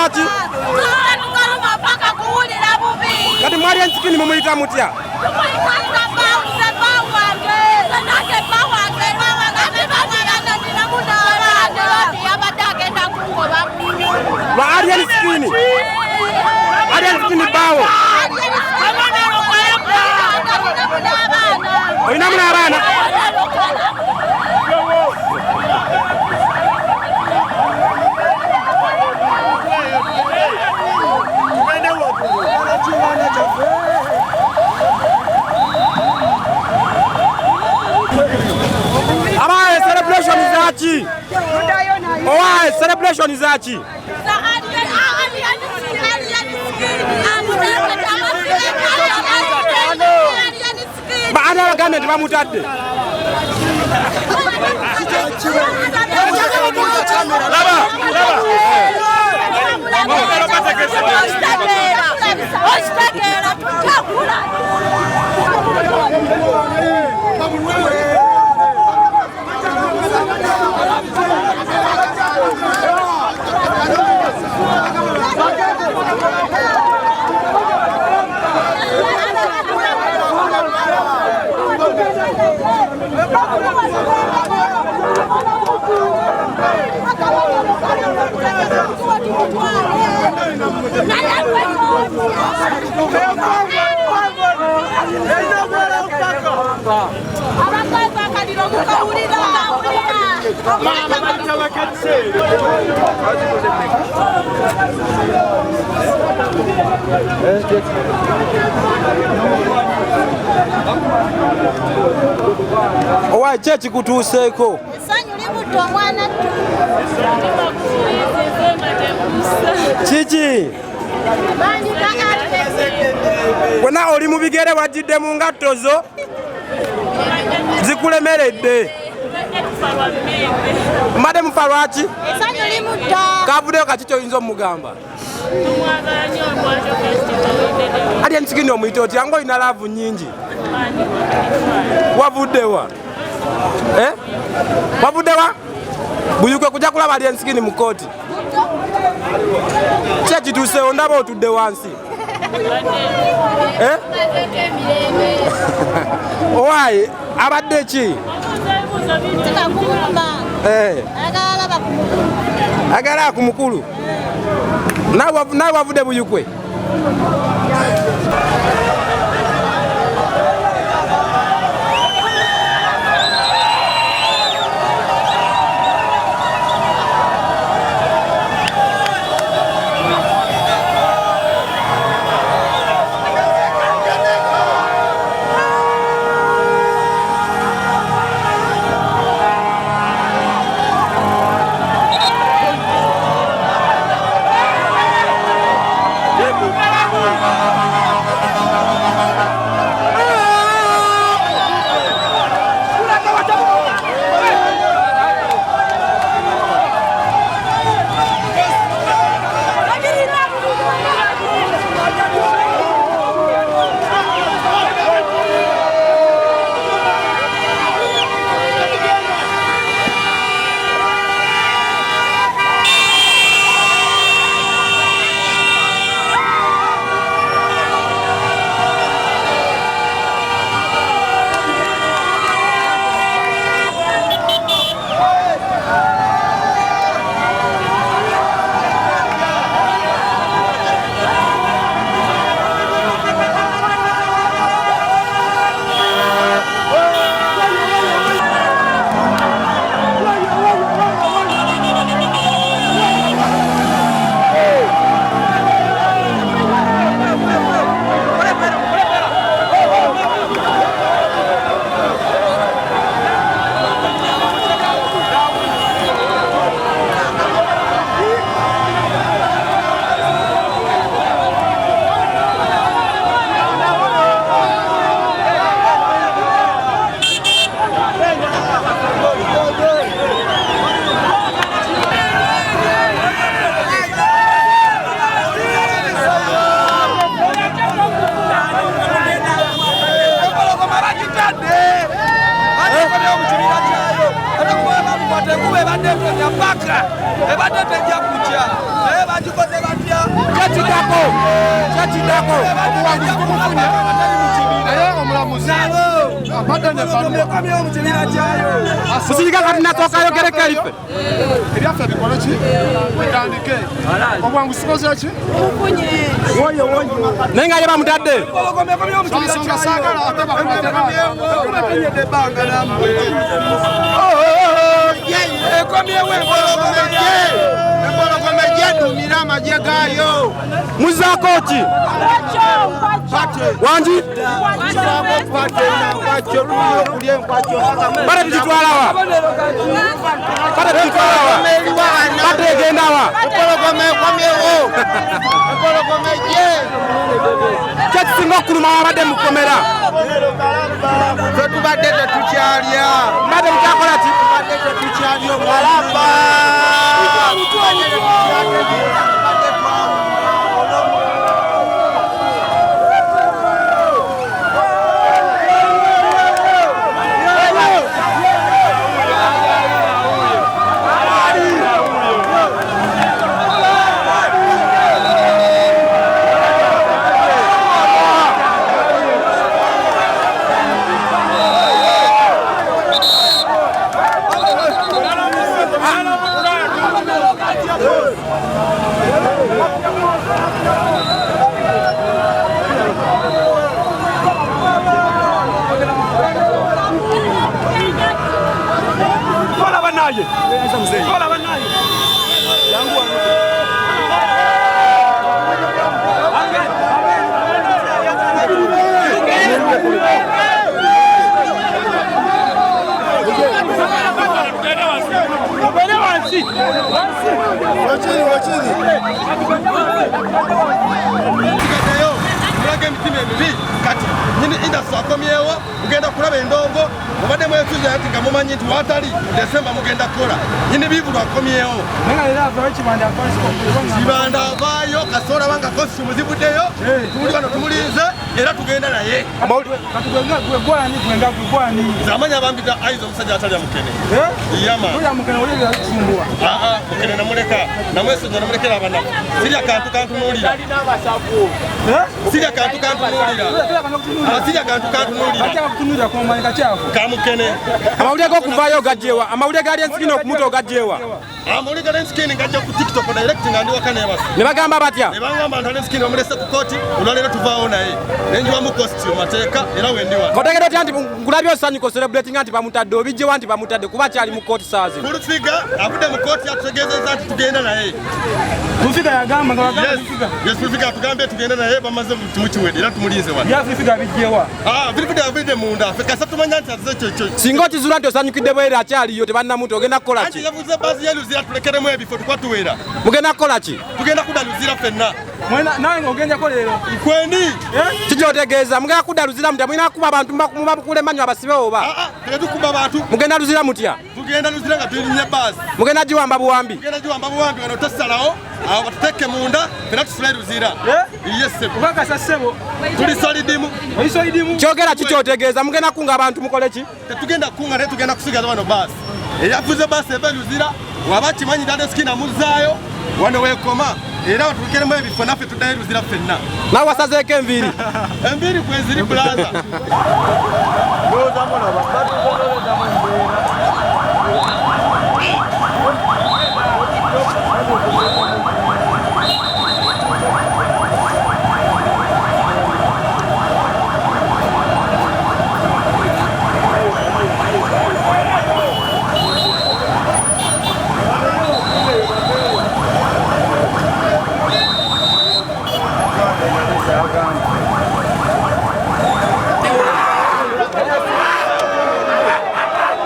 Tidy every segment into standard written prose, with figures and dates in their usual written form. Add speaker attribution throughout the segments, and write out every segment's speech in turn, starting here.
Speaker 1: lwaki? Kati mwali ensikini mumuyita mutya? Lwa alien skin. Alien skin bawo. Oyina muna abaana? Abaye celebration zaki? Owaye celebration zaki? Baana bagambye nti bamutadde. Owaye kyeki kutuuseeko? Kiki? Wena oli mu bigere wajjidde mu ngatto zo zikulemeredde. Mbadde mufa lwaki? Kavuddeyo kati kyoyinza omugamba? Ali ensikini omuyita otya nga olina laavu nnyingi? Wavuddewa? Wavuddewa? Buyuke kujja kulaba ali ensikini mu kooti. Kyekituuseewo ndaba otudde wansi. Owaye abadde ki? Agala ku mukulu. Nawe wavudde buyukwe? kuba ebadde etonya paka ebadde tejja kujja naye bagikoze batya kyekidako obuwanguzi bumufunye naye omulamuzi akomyewo mu kibiina kyayo musirika kati nasooka ayogereko erife ebyaffe bikole ki bitandike obuwanguzi koze ki naye nga ye bamutadde nsonga saagala ate bakubatenyedde ebbanga namwe ekomyewo empologome gyedumira amagye gaayo muzaako ki wangi bate tukitwalawa bate egendawa kyekisinga okuluma wabadde mukomera tetubadde tetukyalya bade mukyakola ki tetukyalya omuwalamba kati nyini industry akomyewo mugenda kulaba endongo mubadde mwesuza ati nga mumanyi nti watali Desemba mugenda kukola nyini bibulu akomyewo kibanda avaayo kasola banga costume zivuddeyo tuli wano tumulinze era tugenda naye zamanya bambita aizo omusajja atalya mukene yama mukene namuleka namwesuza namulekera abanaku sirya kantu kantunuulira sirya kantu kantunuulira sirya kantu kantunuulira kamukene amawulire g'okuvaayo gajjewa amawulire gali ensikini okumuta ogajjewa amawulire gali ensikini ngajja ku TikTok direct nga ndi waka nebasa ne bagamba batya ne bagamba nti ensikini bamulese ku kooti olwaleero tuvaawo naye nenjiwamu costume mateeka era wendiwa otegedde otya nti ngulabye osanyuka celebrating nti bamutadde obijjewa nti bamutadde kuba kyali mu kooti saazi Fullfigure avudde mu kooti atutegeezezza nti tugenda naye Fullfigure yagamba nga yes Fullfigure atugambye tugenda naye bamaze tumukiwedde era tumulize wano ya Fullfigure abijjewa Fullfigure avudde munda ffe kasa tumanya nti atuze kyokyo singa okizuula nti osanyukidde bwera akyaliyo tebannamuta ogenda kukola ki yavuze basi yeluzira tulekeremu ebifo tukwa tuwera mugenda kukola ki tugenda kudaluzira ffenna nawe ogenjako leero kweni kikyotegeeza mugenda kudda luzira mutya mulina kuba abantu mubakule manyo abasibe oba tetukuba bantu mugenda luzira mutya tugenda luzira nga tulinye baasi mugenda giwamba buwambi mugenda giwamba buwambi wano tosalawo awo batuteeke munda era tusule luzira yesebo ukakasa sebo tuli solidimu kyogera kikyotegeeza mugenda kunga abantu mukole ki tetugenda kunga naye tugenda kusigaza wano baasi eyafuze baasi ebe luzira waba kimanyi dade sikina muzaayo wano weekoma era batukeremu ebifo naffe tuddayo luzira ffenna nawe wasazeeko enviiri enviiri kweziri bulaza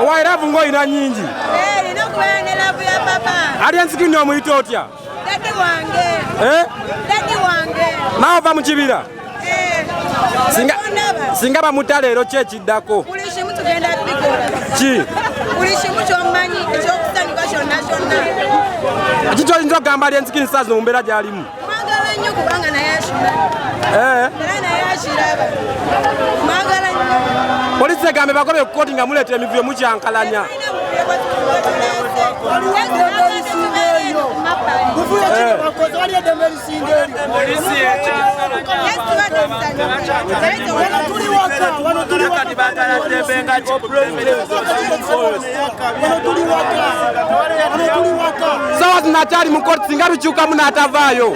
Speaker 1: Owairavu ngoyina nyingi nina kubeera laavu ya papa ali ensikini omuyita otya dadi wange nawe ova mu kibira singa bamuta leero ki ekiddako buli kimu tugenda kubikola ki buli kimu ky'omanyi ekyokusanyuka kyonna kyonna kikyoyinza okugamba ali ensikini saazi mu mbeera gy'alimu mwagala nnyo kubanga naye akiraba era naye akiraba mwagala nnyo polisi egambe bagobe ku kooti nga muleeta emivuyo mukyankalanya
Speaker 2: Sawa zinachari mukoti singa bichuka muna atavayo.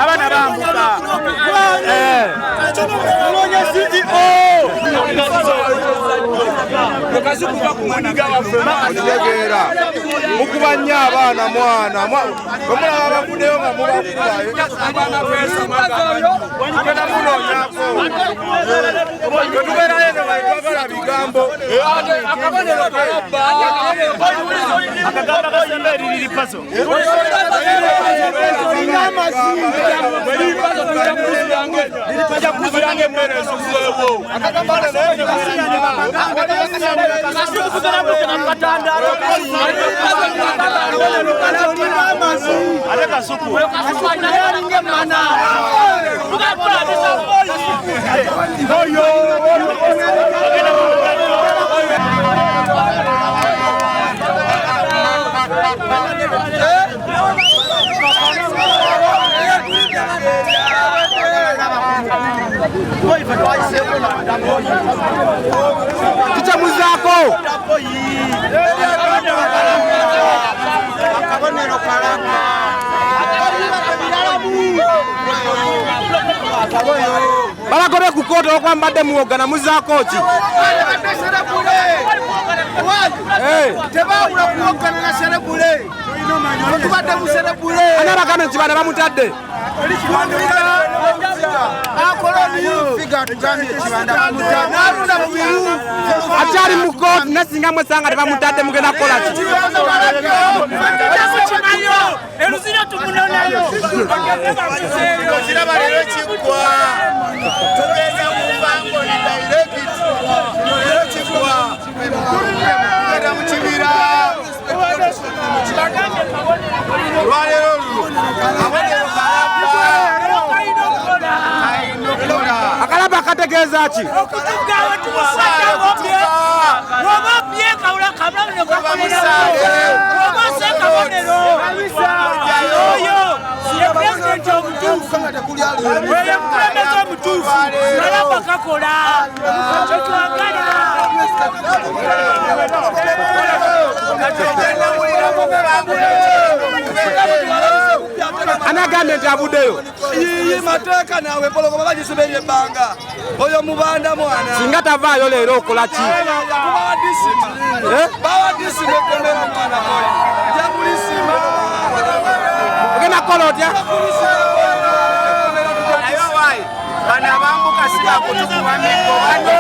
Speaker 2: Abana bambuka. Mukubanya abana mwana omulaba bakuneyo nga mubakubayo agenda munonyako tetubeerayo nga baitwagala bigambo akabonero kalabba akagamba kasembe eriri paso tujja kuzirange emmere esuzeewo Kichamuzaako akabonero kalaka balagobe ku kooti okwambadde muwoga na muzaako ki tebawula kuwoggana na serebule tubadde mu serebule anabagambe nti bana bamutadde akyali mu kooti nasinga mwesanga tebamutadde mugenda kukola ki eruzira tumunonayo kiraba leero kiggwa tugenda mu bango ne direct leero kiggwa tugenda mu kibira lwaleero abonero akalaba akategeeza ki okutugawo anagambye nti avuddeyo mateeka naawe pologoba bagisibera ebbanga oyo mubanda mwana singa tavaayo leero okola ki bawadisima ekonero mwana moyo jakulisima ogenda kukola otya bana bambuka sigakutukuba miko bano